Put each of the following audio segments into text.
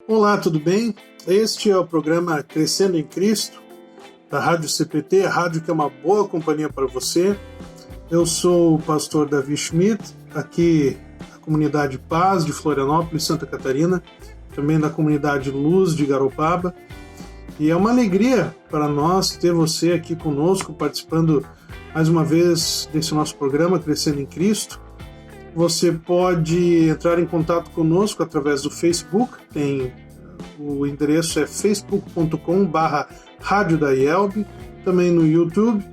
Olá, tudo bem? Este é o programa Crescendo em Cristo, da Rádio CPT, a rádio que é uma boa companhia para você. Eu sou o pastor Davi Schmidt, aqui da comunidade Paz de Florianópolis, Santa Catarina, também da comunidade Luz de Garopaba. E é uma alegria para nós ter você aqui conosco, participando mais uma vez desse nosso programa Crescendo em Cristo. Você pode entrar em contato conosco através do Facebook, o endereço é facebook.com/Rádio da IELB, também no YouTube,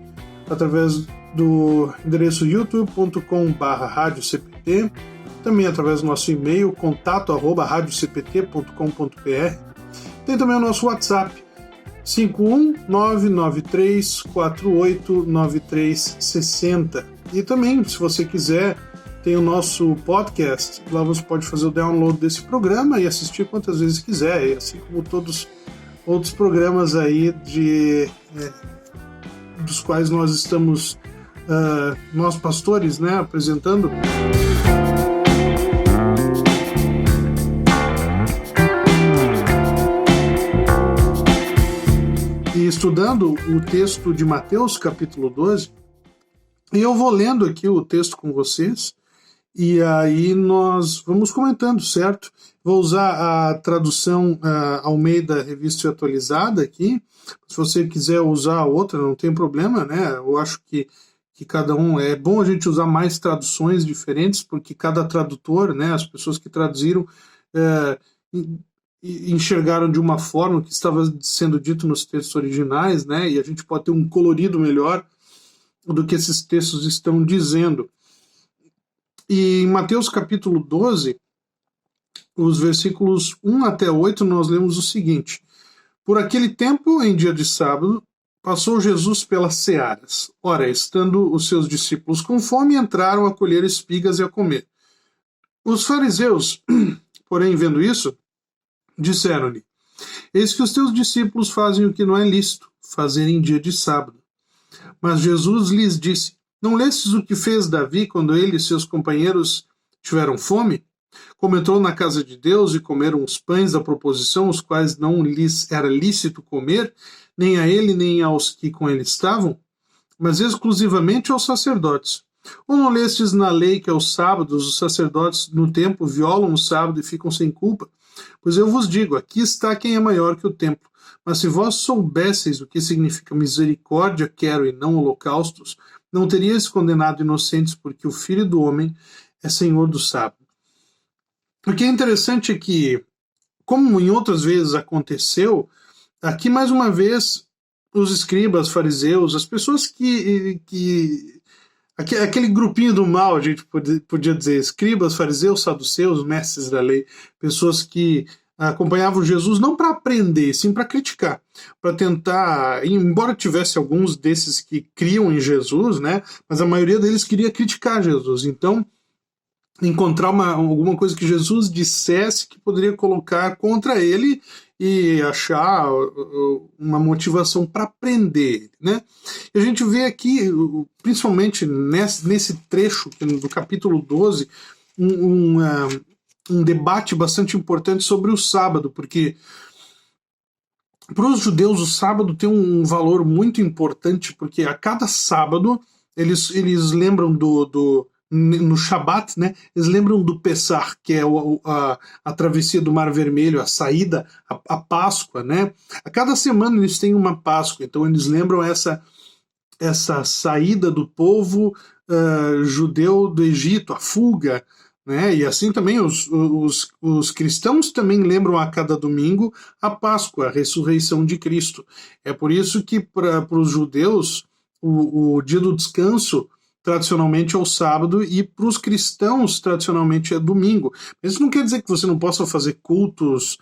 através do endereço youtube.com/Rádio CPT, também através do nosso e-mail, contato@radiocpt.com.br. Tem também o nosso WhatsApp, 51993489360. E também, se você quiser, tem o nosso podcast, lá você pode fazer o download desse programa e assistir quantas vezes quiser, assim como todos outros programas aí dos quais nós estamos, nós pastores, né, apresentando. E estudando o texto de Mateus, capítulo 12, e eu vou lendo aqui o texto com vocês, e aí nós vamos comentando, certo? Vou usar a tradução Almeida Revista Atualizada aqui. Se você quiser usar outra, não tem problema, né? Eu acho que cada um... É bom a gente usar mais traduções diferentes, porque cada tradutor, né, as pessoas que traduziram, enxergaram de uma forma que estava sendo dito nos textos originais, né? E a gente pode ter um colorido melhor do que esses textos estão dizendo. E em Mateus capítulo 12, os versículos 1 até 8, nós lemos o seguinte: Por aquele tempo, em dia de sábado, passou Jesus pelas searas. Ora, estando os seus discípulos com fome, entraram a colher espigas e a comer. Os fariseus, porém, vendo isso, disseram-lhe: Eis que os teus discípulos fazem o que não é lícito fazer em dia de sábado. Mas Jesus lhes disse: Não lestes o que fez Davi quando ele e seus companheiros tiveram fome? Como entrou na casa de Deus e comeram os pães da proposição, os quais não lhes era lícito comer, nem a ele nem aos que com ele estavam, mas exclusivamente aos sacerdotes. Ou não lestes na lei que aos sábados os sacerdotes no templo violam o sábado e ficam sem culpa? Pois eu vos digo, aqui está quem é maior que o templo. Mas se vós soubesseis o que significa misericórdia quero e não holocaustos, não teríeis condenado inocentes, porque o Filho do Homem é Senhor do sábado. O que é interessante é que, como em outras vezes aconteceu, aqui mais uma vez os escribas, fariseus, as pessoas aquele grupinho do mal, a gente podia dizer, escribas, fariseus, saduceus, mestres da lei, pessoas que acompanhavam Jesus não para aprender, sim para criticar, para tentar, embora tivesse alguns desses que criam em Jesus, né, mas a maioria deles queria criticar Jesus. Então, encontrar alguma coisa que Jesus dissesse que poderia colocar contra ele e achar uma motivação para prender, né? E a gente vê aqui, principalmente nesse trecho do capítulo 12, um debate bastante importante sobre o sábado, porque para os judeus o sábado tem um valor muito importante, porque a cada sábado eles lembram no Shabat, né, eles lembram do Pessah, que é a travessia do Mar Vermelho, a saída, a Páscoa, né? A cada semana eles têm uma Páscoa, então eles lembram essa saída do povo judeu do Egito, a fuga, né? E assim também os cristãos também lembram a cada domingo a Páscoa, a ressurreição de Cristo. É por isso que para os judeus o dia do descanso tradicionalmente é o sábado e para os cristãos tradicionalmente é domingo. Isso não quer dizer que você não possa fazer cultos,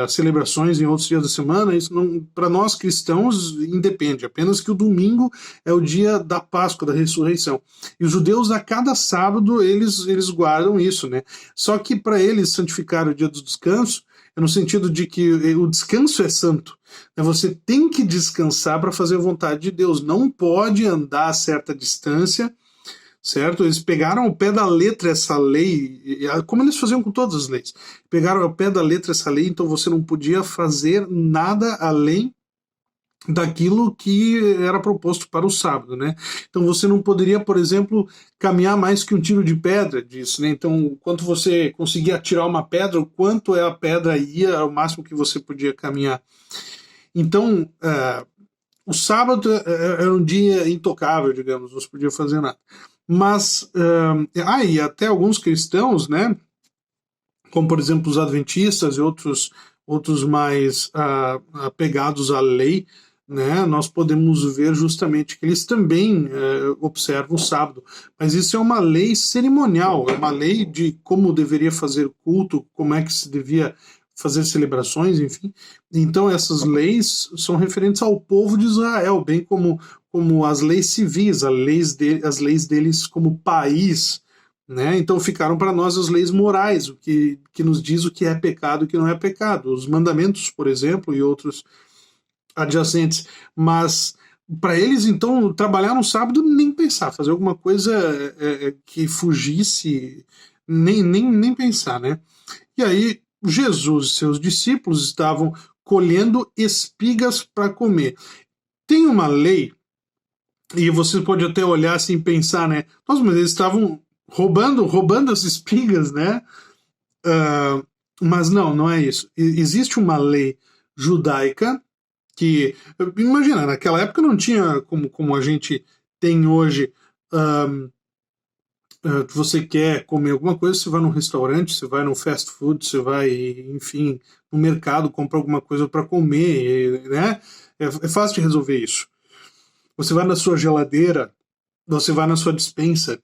celebrações em outros dias da semana. Isso para nós cristãos independe, apenas que o domingo é o dia da Páscoa, da ressurreição. E os judeus a cada sábado eles guardam isso, né? Só que para eles santificar o dia do descanso é no sentido de que o descanso é santo. Você tem que descansar para fazer a vontade de Deus. Não pode andar a certa distância certo? Eles pegaram ao pé da letra essa lei, como eles faziam com todas as leis. Pegaram ao pé da letra essa lei, então você não podia fazer nada além daquilo que era proposto para o sábado, né? Então você não poderia, por exemplo, caminhar mais que um tiro de pedra disso, né? Então, quanto você conseguia tirar uma pedra, o quanto a pedra ia, ao máximo que você podia caminhar. Então, o sábado era um dia intocável, digamos, não se podia fazer nada. Mas, e até alguns cristãos, né? Como, por exemplo, os adventistas e outros mais apegados à lei, né, nós podemos ver justamente que eles também observam o sábado. Mas isso é uma lei cerimonial, é uma lei de como deveria fazer culto, como é que se devia fazer celebrações, enfim. Então essas leis são referentes ao povo de Israel, bem como as leis civis, as leis deles como país, né? Então ficaram para nós as leis morais, o que nos diz o que é pecado e o que não é pecado. Os mandamentos, por exemplo, e outros adjacentes. Mas para eles, então, trabalhar no sábado, nem pensar, fazer alguma coisa que fugisse, nem pensar, né? E aí Jesus e seus discípulos estavam colhendo espigas para comer. Tem uma lei, e você pode até olhar assim e pensar, né? Nossa, mas eles estavam roubando as espigas, né? Mas não é isso. Existe uma lei judaica que, imagina, naquela época não tinha como a gente tem hoje. Você quer comer alguma coisa, você vai num restaurante, você vai num fast food, você vai, enfim, no mercado, compra alguma coisa para comer, né? É fácil de resolver isso. Você vai na sua geladeira, você vai na sua despensa,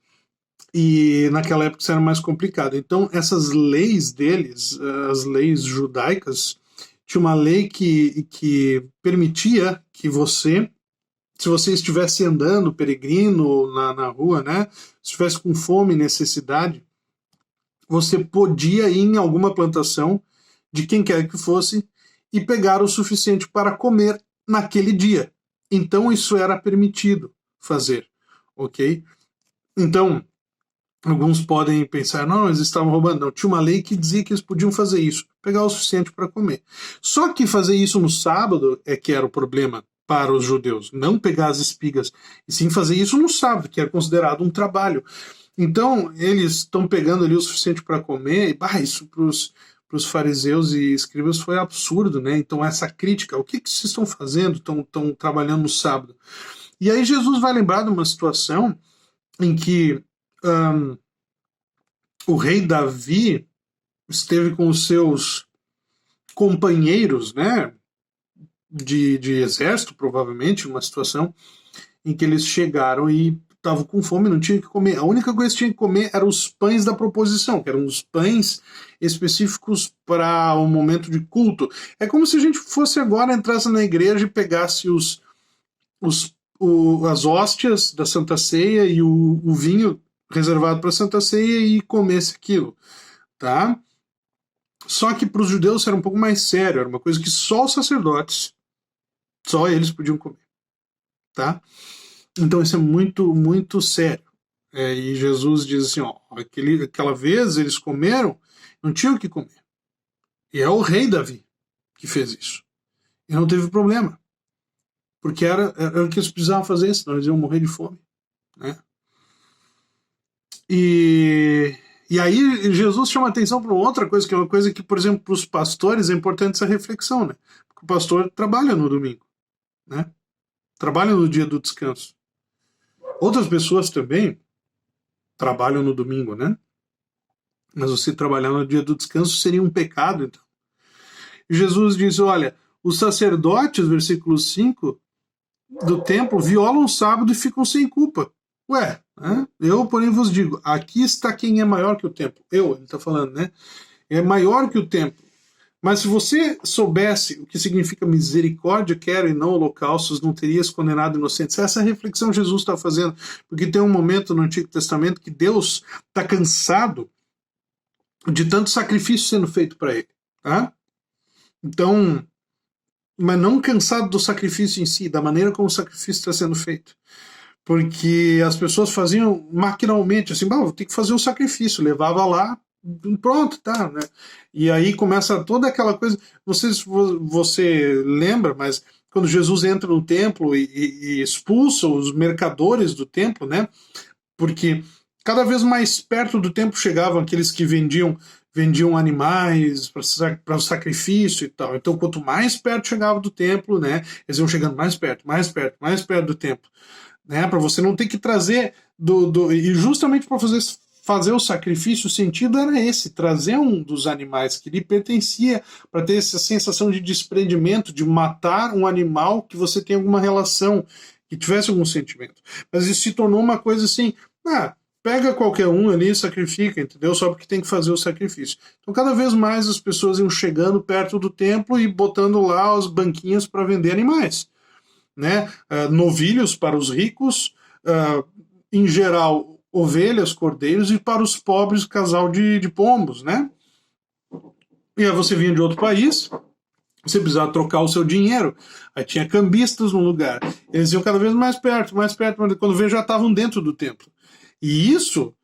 e naquela época isso era mais complicado. Então, essas leis deles, as leis judaicas, tinha uma lei que permitia que você, se você estivesse andando, peregrino na rua, né, se estivesse com fome e necessidade, você podia ir em alguma plantação, de quem quer que fosse, e pegar o suficiente para comer naquele dia. Então, isso era permitido fazer, ok? Então, alguns podem pensar, não, eles estavam roubando. Não, tinha uma lei que dizia que eles podiam fazer isso, pegar o suficiente para comer. Só que fazer isso no sábado é que era o problema para os judeus. Não pegar as espigas, e sim fazer isso no sábado, que era considerado um trabalho. Então, eles estão pegando ali o suficiente para comer, e isso para os fariseus e escribas foi absurdo, né? Então, essa crítica, o que vocês estão fazendo? Estão trabalhando no sábado. E aí Jesus vai lembrar de uma situação em que o rei Davi esteve com os seus companheiros, né, de exército, provavelmente, uma situação em que eles chegaram e estavam com fome, não tinham que comer. A única coisa que tinha que comer eram os pães da proposição, que eram os pães específicos para o momento de culto. É como se a gente fosse agora, entrasse na igreja e pegasse as hóstias da Santa Ceia e o vinho reservado para a Santa Ceia e comesse aquilo, tá? Só que para os judeus era um pouco mais sério, era uma coisa que só os sacerdotes, só eles podiam comer, tá? Então isso é muito, muito sério. E Jesus diz assim, aquela vez eles comeram, não tinham o que comer. E é o rei Davi que fez isso. E não teve problema. Porque era o que eles precisavam fazer, senão eles iam morrer de fome, né? E aí Jesus chama atenção para outra coisa, que é uma coisa que, por exemplo, para os pastores é importante essa reflexão, né? Porque o pastor trabalha no domingo, né? Trabalha no dia do descanso. Outras pessoas também trabalham no domingo, né? Mas você trabalhar no dia do descanso seria um pecado, então. E Jesus diz, olha, os sacerdotes, versículo 5, do templo, violam o sábado e ficam sem culpa. Ué, né? Eu, porém, vos digo, aqui está quem é maior que o templo. Ele está falando, né? É maior que o templo. Mas se você soubesse o que significa misericórdia quero e não holocaustos, não terias condenado inocentes. Essa reflexão Jesus está fazendo, porque tem um momento no Antigo Testamento que Deus está cansado de tanto sacrifício sendo feito para ele. Tá? Então, mas não cansado do sacrifício em si, da maneira como o sacrifício está sendo feito. porque as pessoas faziam maquinalmente, assim, vou ter que fazer um sacrifício, levava lá, pronto, tá, né? E aí começa toda aquela coisa, você lembra, mas quando Jesus entra no templo e expulsa os mercadores do templo, né? Porque cada vez mais perto do templo chegavam aqueles que vendiam animais para o sacrifício e tal. Então, quanto mais perto chegava do templo, né, eles iam chegando mais perto, mais perto, mais perto do templo, né, para você não ter que trazer e justamente para fazer o sacrifício, o sentido era esse, trazer um dos animais que lhe pertencia, para ter essa sensação de desprendimento, de matar um animal que você tem alguma relação, que tivesse algum sentimento. Mas isso se tornou uma coisa assim, pega qualquer um ali e sacrifica, entendeu? Só porque tem que fazer o sacrifício. Então, cada vez mais as pessoas iam chegando perto do templo e botando lá as banquinhas para vender animais, né? Novilhos para os ricos, em geral, ovelhas, cordeiros, e para os pobres, casal de pombos, né? E aí você vinha de outro país, você precisava trocar o seu dinheiro, aí tinha cambistas no lugar. Eles iam cada vez mais perto, mas quando veio já estavam dentro do templo. E isso,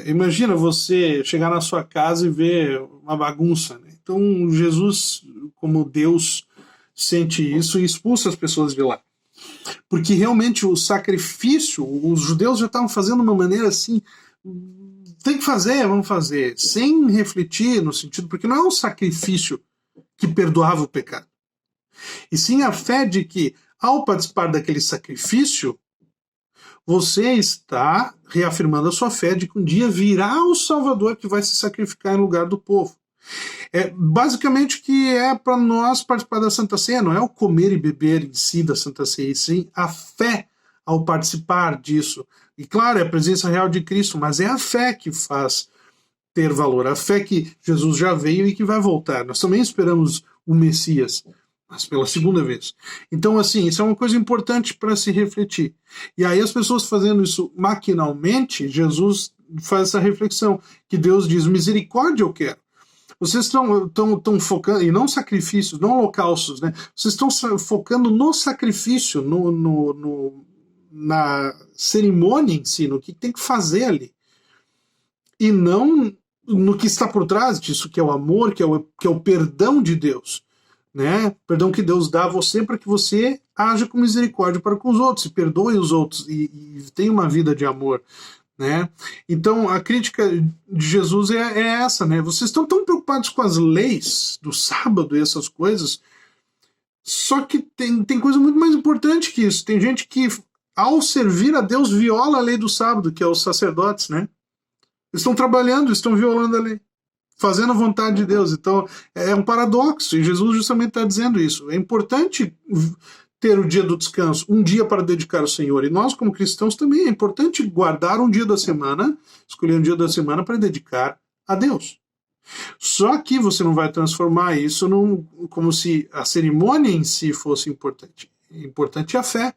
imagina você chegar na sua casa e ver uma bagunça, né? Então Jesus, como Deus, sente isso e expulsa as pessoas de lá. Porque realmente o sacrifício, os judeus já estavam fazendo de uma maneira assim, tem que fazer, vamos fazer, sem refletir no sentido, porque não é um sacrifício que perdoava o pecado, e sim a fé de que, ao participar daquele sacrifício, você está reafirmando a sua fé de que um dia virá o Salvador que vai se sacrificar em lugar do povo. Basicamente o que é para nós participar da Santa Ceia, não é o comer e beber em si da Santa Ceia, e sim a fé ao participar disso. E claro, é a presença real de Cristo, mas é a fé que faz ter valor, a fé que Jesus já veio e que vai voltar. Nós também esperamos o Messias, mas pela segunda vez. Então, assim, isso é uma coisa importante para se refletir. E aí as pessoas fazendo isso maquinalmente, Jesus faz essa reflexão, que Deus diz, misericórdia eu quero. Vocês estão focando, e não sacrifícios, não holocaustos, né? Vocês estão focando no sacrifício, na cerimônia em si, no que tem que fazer ali. E não no que está por trás disso, que é o amor, que é o perdão de Deus. Né? Perdão que Deus dá a você para que você haja com misericórdia para com os outros, e perdoe os outros, e tenha uma vida de amor. Né? Então a crítica de Jesus é essa, né? Vocês estão tão preocupados com as leis do sábado e essas coisas, só que tem coisa muito mais importante que isso. Tem gente que, ao servir a Deus, viola a lei do sábado, que é os sacerdotes, né? Eles estão trabalhando, estão violando a lei, fazendo a vontade de Deus. Então é um paradoxo, e Jesus justamente está dizendo isso. É importante ter o dia do descanso, um dia para dedicar ao Senhor. E nós, como cristãos, também é importante guardar um dia da semana, escolher um dia da semana para dedicar a Deus. Só que você não vai transformar isso como se a cerimônia em si fosse importante. Importante é a fé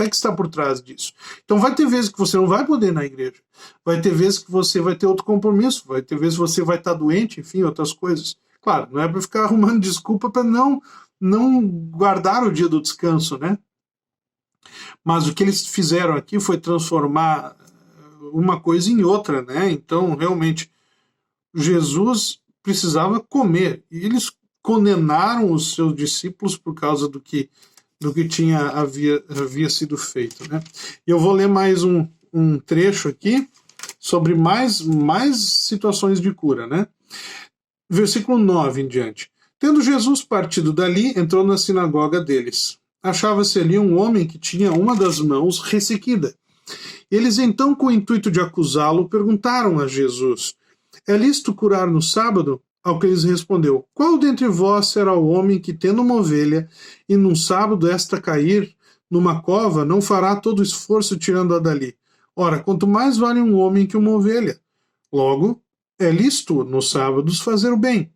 que está por trás disso. Então vai ter vezes que você não vai poder ir na igreja, vai ter vezes que você vai ter outro compromisso, vai ter vezes que você vai estar doente, enfim, outras coisas. Claro, não é para ficar arrumando desculpa para não guardar o dia do descanso, né? Mas o que eles fizeram aqui foi transformar uma coisa em outra, né? Então, realmente, Jesus precisava comer. E eles condenaram os seus discípulos por causa do que havia sido feito, né? E eu vou ler mais um trecho aqui sobre mais situações de cura, né? Versículo 9 em diante. Tendo Jesus partido dali, entrou na sinagoga deles. Achava-se ali um homem que tinha uma das mãos ressequida. Eles então, com o intuito de acusá-lo, perguntaram a Jesus: é lícito curar no sábado? Ao que lhes respondeu: qual dentre vós será o homem que, tendo uma ovelha, e num sábado esta cair numa cova, não fará todo o esforço tirando-a dali? Ora, quanto mais vale um homem que uma ovelha. Logo, é lícito nos sábados fazer o bem.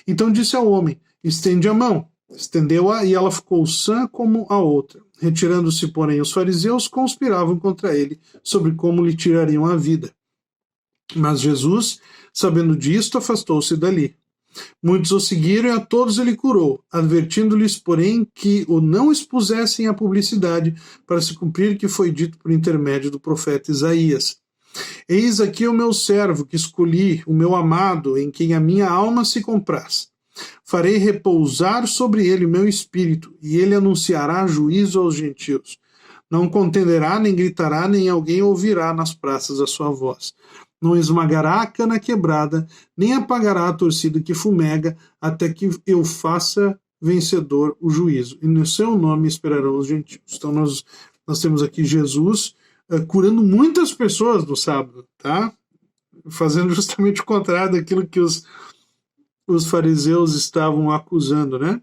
Então disse ao homem: estende a mão. Estendeu-a e ela ficou sã como a outra. Retirando-se, porém, os fariseus conspiravam contra ele sobre como lhe tirariam a vida. Mas Jesus, sabendo disto, afastou-se dali. Muitos o seguiram e a todos ele curou, advertindo-lhes, porém, que o não expusessem à publicidade, para se cumprir o que foi dito por intermédio do profeta Isaías. Eis aqui o meu servo que escolhi, o meu amado, em quem a minha alma se compraz. Farei repousar sobre ele o meu espírito, e ele anunciará juízo aos gentios. Não contenderá, nem gritará, nem alguém ouvirá nas praças a sua voz. Não esmagará a cana quebrada, nem apagará a torcida que fumega, até que eu faça vencedor o juízo. E no seu nome esperarão os gentios. Então nós temos aqui Jesus curando muitas pessoas no sábado, tá? Fazendo justamente o contrário daquilo que os fariseus estavam acusando, né?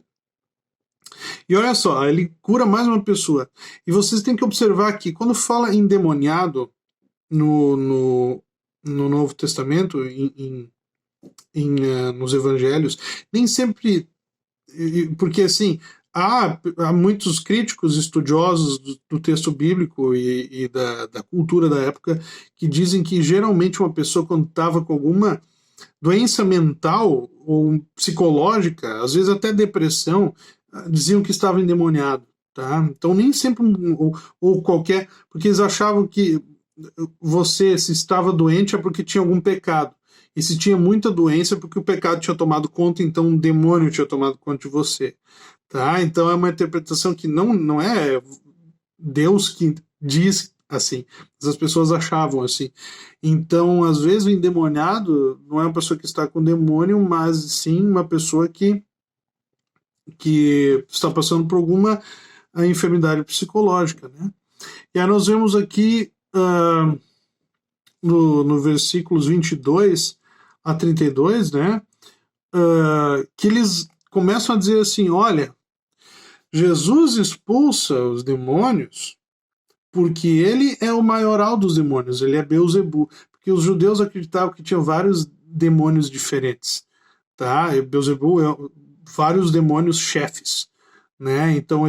E olha só, ele cura mais uma pessoa. E vocês têm que observar que quando fala endemoniado no Novo Testamento, nos Evangelhos, nem sempre, porque assim, há muitos críticos estudiosos do texto bíblico e da cultura da época que dizem que geralmente uma pessoa quando estava com alguma doença mental ou psicológica, às vezes até depressão, diziam que estava endemoniado, tá? Então nem sempre ou qualquer, porque eles achavam que você, se estava doente, é porque tinha algum pecado. E se tinha muita doença, é porque o pecado tinha tomado conta, então um demônio tinha tomado conta de você. Tá? Então é uma interpretação que não é Deus que diz assim. As pessoas achavam assim. Então, às vezes, o endemoniado não é uma pessoa que está com demônio, mas sim uma pessoa que está passando por alguma enfermidade psicológica. Né? E aí nós vemos aqui no versículos 22 a 32, né, que eles começam a dizer assim, olha, Jesus expulsa os demônios porque ele é o maioral dos demônios, ele é Beelzebu, porque os judeus acreditavam que tinham vários demônios diferentes, tá? E Beelzebu é vários demônios chefes, né? Então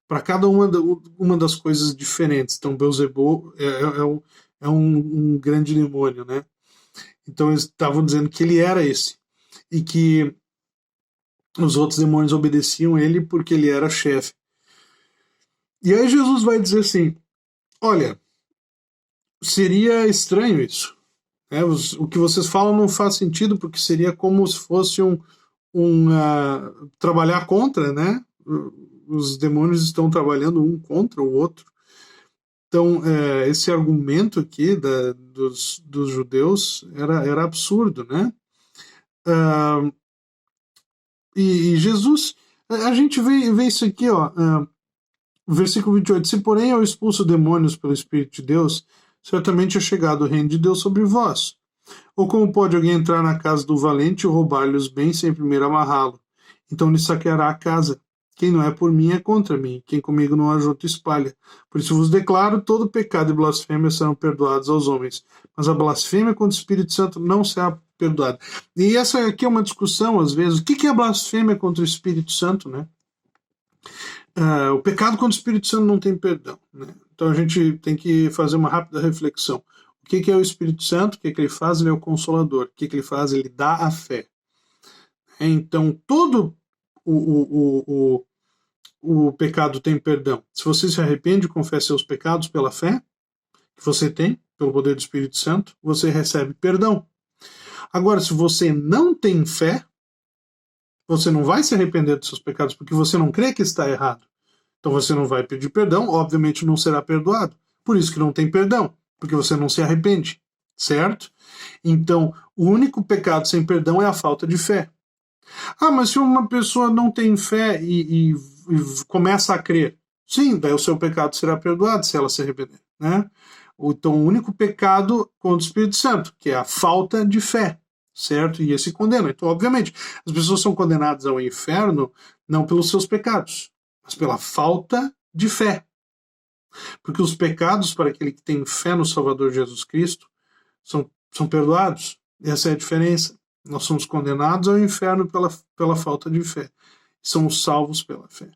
para cada uma das coisas diferentes. Então Beelzebu é um grande demônio, né? Então eles estavam dizendo que ele era esse e que os outros demônios obedeciam ele porque ele era chefe. E aí Jesus vai dizer assim, olha, seria estranho isso. Né? O que vocês falam não faz sentido, porque seria como se fosse trabalhar contra, né? Os demônios estão trabalhando um contra o outro. Então, esse argumento aqui dos judeus era absurdo, né? E Jesus, a gente vê isso aqui, ó, versículo 28, se porém eu expulso demônios pelo Espírito de Deus, certamente é chegado o reino de Deus sobre vós. Ou como pode alguém entrar na casa do valente e roubar-lhe os bens sem primeiro amarrá-lo? Então lhe saqueará a casa. Quem não é por mim é contra mim, quem comigo não ajunta espalha. Por isso vos declaro, todo pecado e blasfêmia serão perdoados aos homens, mas a blasfêmia contra o Espírito Santo não será perdoada. E essa aqui é uma discussão, às vezes, o que é a blasfêmia contra o Espírito Santo, né? O pecado contra o Espírito Santo não tem perdão, né? Então a gente tem que fazer uma rápida reflexão. O que é o Espírito Santo? O que ele faz? Ele é o Consolador. O que ele faz? Ele dá a fé. Então todo o pecado tem perdão. Se você se arrepende e confessa seus pecados pela fé que você tem, pelo poder do Espírito Santo, você recebe perdão. Agora, se você não tem fé, você não vai se arrepender dos seus pecados, porque você não crê que está errado. Então você não vai pedir perdão, obviamente não será perdoado. Por isso que não tem perdão, porque você não se arrepende, certo? Então, o único pecado sem perdão é a falta de fé. Ah, mas se uma pessoa não tem fé e começa a crer, sim, daí o seu pecado será perdoado se ela se arrepender, né? Então, o único pecado contra o Espírito Santo, que é a falta de fé, certo? E esse condena. Então, obviamente, as pessoas são condenadas ao inferno não pelos seus pecados, mas pela falta de fé. Porque os pecados para aquele que tem fé no Salvador Jesus Cristo são perdoados. Essa é a diferença. Nós somos condenados ao inferno pela falta de fé. Somos salvos pela fé.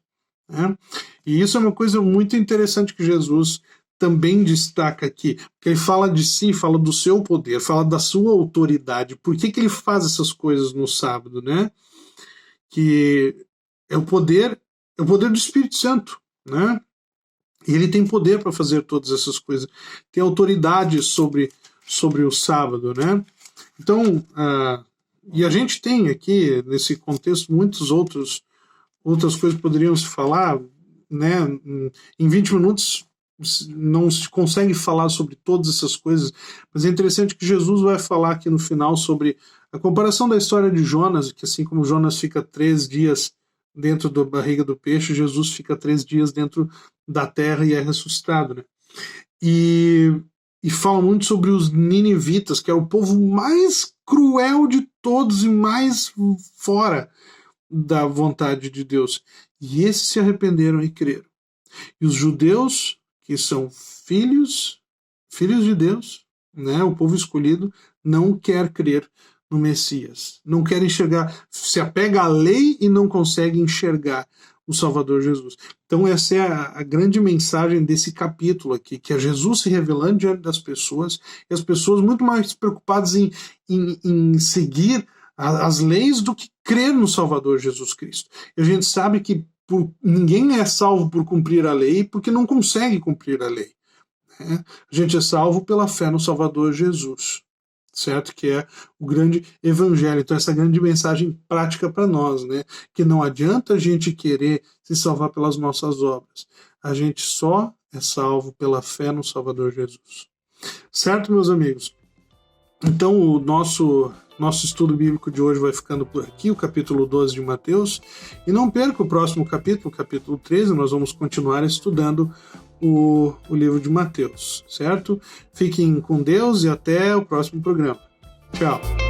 Né? E isso é uma coisa muito interessante que Jesus também destaca aqui, porque ele fala de si, fala do seu poder, fala da sua autoridade. Por que ele faz essas coisas no sábado, né? Que é o poder do Espírito Santo, né? E ele tem poder para fazer todas essas coisas, tem autoridade sobre o sábado, né? Então, e a gente tem aqui, nesse contexto, outras coisas que poderiam se falar, né? Em 20 minutos não se consegue falar sobre todas essas coisas, mas é interessante que Jesus vai falar aqui no final sobre a comparação da história de Jonas, que assim como Jonas fica 3 dias dentro da barriga do peixe, Jesus fica 3 dias dentro da terra e é ressuscitado, né? E fala muito sobre os ninivitas, que é o povo mais cruel de todos e mais fora da vontade de Deus. E esses se arrependeram e creram. E os judeus, que são filhos de Deus, né, o povo escolhido, não quer crer no Messias, não quer enxergar, se apega à lei e não consegue enxergar o Salvador Jesus. Então essa é a grande mensagem desse capítulo aqui, que é Jesus se revelando diante das pessoas, e as pessoas muito mais preocupadas em seguir as leis do que crer no Salvador Jesus Cristo. E a gente sabe que ninguém é salvo por cumprir a lei, porque não consegue cumprir a lei, né? A gente é salvo pela fé no Salvador Jesus, certo? Que é o grande evangelho. Então essa grande mensagem prática para nós, né? Que não adianta a gente querer se salvar pelas nossas obras. A gente só é salvo pela fé no Salvador Jesus. Certo, meus amigos? Então o nosso estudo bíblico de hoje vai ficando por aqui, o capítulo 12 de Mateus. E não perca o próximo capítulo, o capítulo 13, nós vamos continuar estudando o livro de Mateus, certo? Fiquem com Deus e até o próximo programa. Tchau!